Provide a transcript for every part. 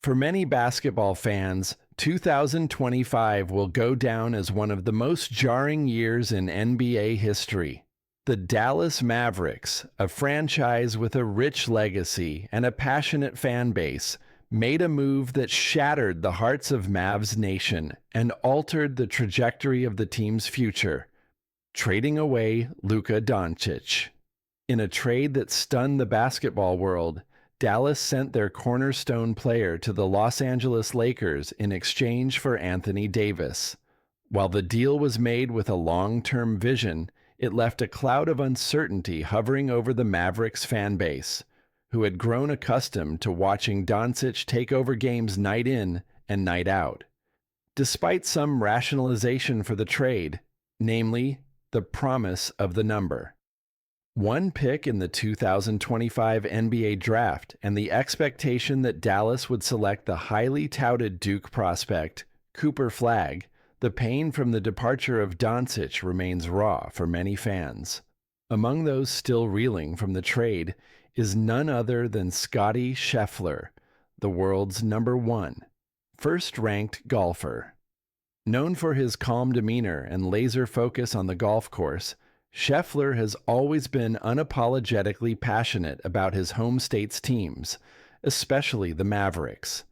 For many basketball fans, 2025 will go down as one of the most jarring years in NBA history. The Dallas Mavericks, a franchise with a rich legacy and a passionate fan base, made a move that shattered the hearts of Mavs Nation and altered the trajectory of the team's future, trading away Luka Doncic. In a trade that stunned the basketball world, Dallas sent their cornerstone player to the Los Angeles Lakers in exchange for Anthony Davis. While the deal was made with a long-term vision, it left a cloud of uncertainty hovering over the Mavericks fan base, who had grown accustomed to watching Doncic take over games night in and night out. Despite some rationalization for the trade, namely the promise of the number. One pick in the 2025 NBA draft and the expectation that Dallas would select the highly touted Duke prospect, Cooper Flagg, the pain from the departure of Doncic remains raw for many fans. Among those still reeling from the trade is none other than Scottie Scheffler, the world's #1, first-ranked golfer. Known for his calm demeanor and laser focus on the golf course, Scheffler has always been unapologetically passionate about his home state's teams, especially the Mavericks.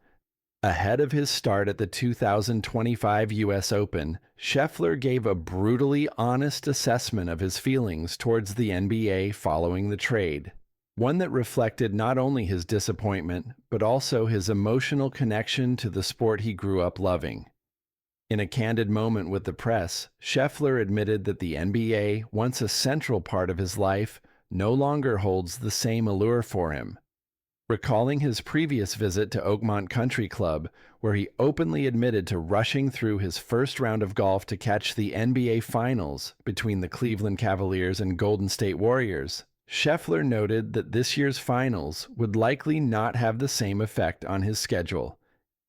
Ahead of his start at the 2025 U.S. Open, Scheffler gave a brutally honest assessment of his feelings towards the NBA following the trade, one that reflected not only his disappointment, but also his emotional connection to the sport he grew up loving. In a candid moment with the press, Scheffler admitted that the NBA, once a central part of his life, no longer holds the same allure for him. Recalling his previous visit to Oakmont Country Club, where he openly admitted to rushing through his first round of golf to catch the NBA Finals between the Cleveland Cavaliers and Golden State Warriors, Scheffler noted that this year's Finals would likely not have the same effect on his schedule.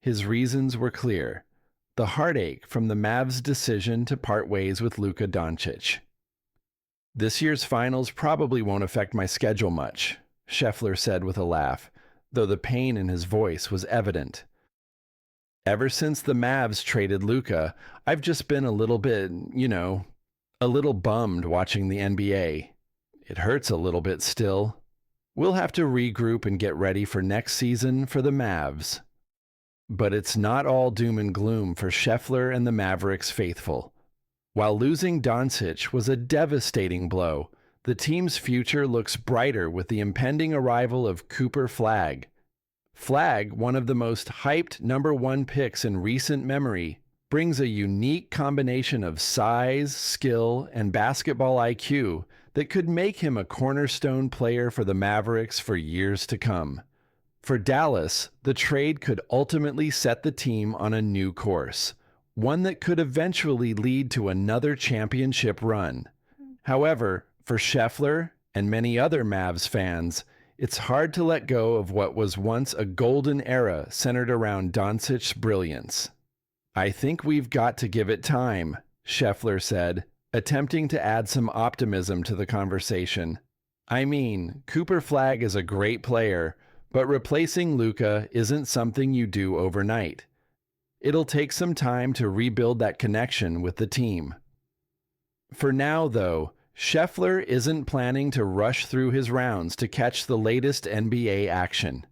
His reasons were clear: the heartache from the Mavs' decision to part ways with Luka Doncic. "This year's Finals probably won't affect my schedule much," Scheffler said with a laugh, though the pain in his voice was evident. "Ever since the Mavs traded Luka, I've just been a little bit, a little bummed watching the NBA. It hurts a little bit still. We'll have to regroup and get ready for next season for the Mavs." But it's not all doom and gloom for Scheffler and the Mavericks faithful. While losing Doncic was a devastating blow, the team's future looks brighter with the impending arrival of Cooper Flagg. Flagg, one of the most hyped #1 picks in recent memory, brings a unique combination of size, skill, and basketball IQ that could make him a cornerstone player for the Mavericks for years to come. For Dallas, the trade could ultimately set the team on a new course, one that could eventually lead to another championship run. However, for Scheffler and many other Mavs fans, it's hard to let go of what was once a golden era centered around Doncic's brilliance. "I think we've got to give it time," Scheffler said, attempting to add some optimism to the conversation. "I mean, Cooper Flagg is a great player, but replacing Luka isn't something you do overnight. It'll take some time to rebuild that connection with the team." For now, though, Scheffler isn't planning to rush through his rounds to catch the latest NBA action.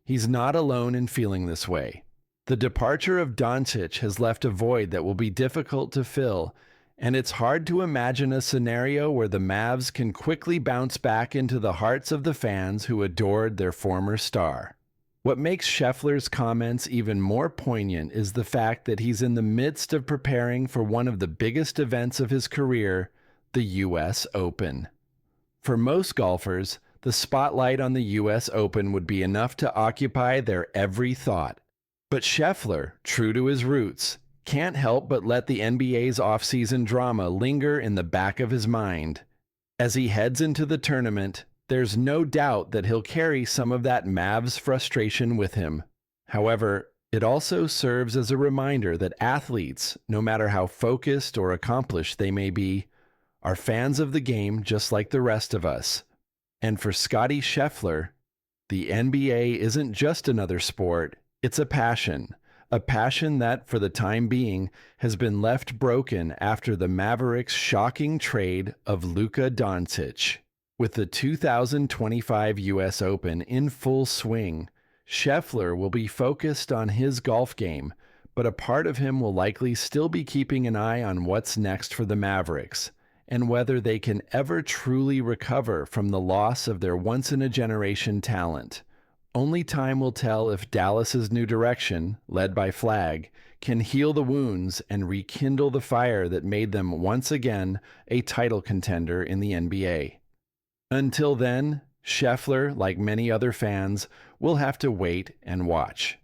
He's not alone in feeling this way. The departure of Doncic has left a void that will be difficult to fill, and it's hard to imagine a scenario where the Mavs can quickly bounce back into the hearts of the fans who adored their former star. What makes Scheffler's comments even more poignant is the fact that he's in the midst of preparing for one of the biggest events of his career, the U.S. Open. For most golfers, the spotlight on the U.S. Open would be enough to occupy their every thought. But Scheffler, true to his roots, can't help but let the NBA's off-season drama linger in the back of his mind. As he heads into the tournament, there's no doubt that he'll carry some of that Mavs frustration with him. However, it also serves as a reminder that athletes, no matter how focused or accomplished they may be, are fans of the game just like the rest of us. And for Scottie Scheffler, the NBA isn't just another sport, It's a passion that, for the time being, has been left broken after the Mavericks' shocking trade of Luka Doncic. With the 2025 U.S. Open in full swing, Scheffler will be focused on his golf game, but a part of him will likely still be keeping an eye on what's next for the Mavericks and whether they can ever truly recover from the loss of their once-in-a-generation talent. Only time will tell if Dallas's new direction, led by Flagg, can heal the wounds and rekindle the fire that made them once again a title contender in the NBA. Until then, Scheffler, like many other fans, will have to wait and watch.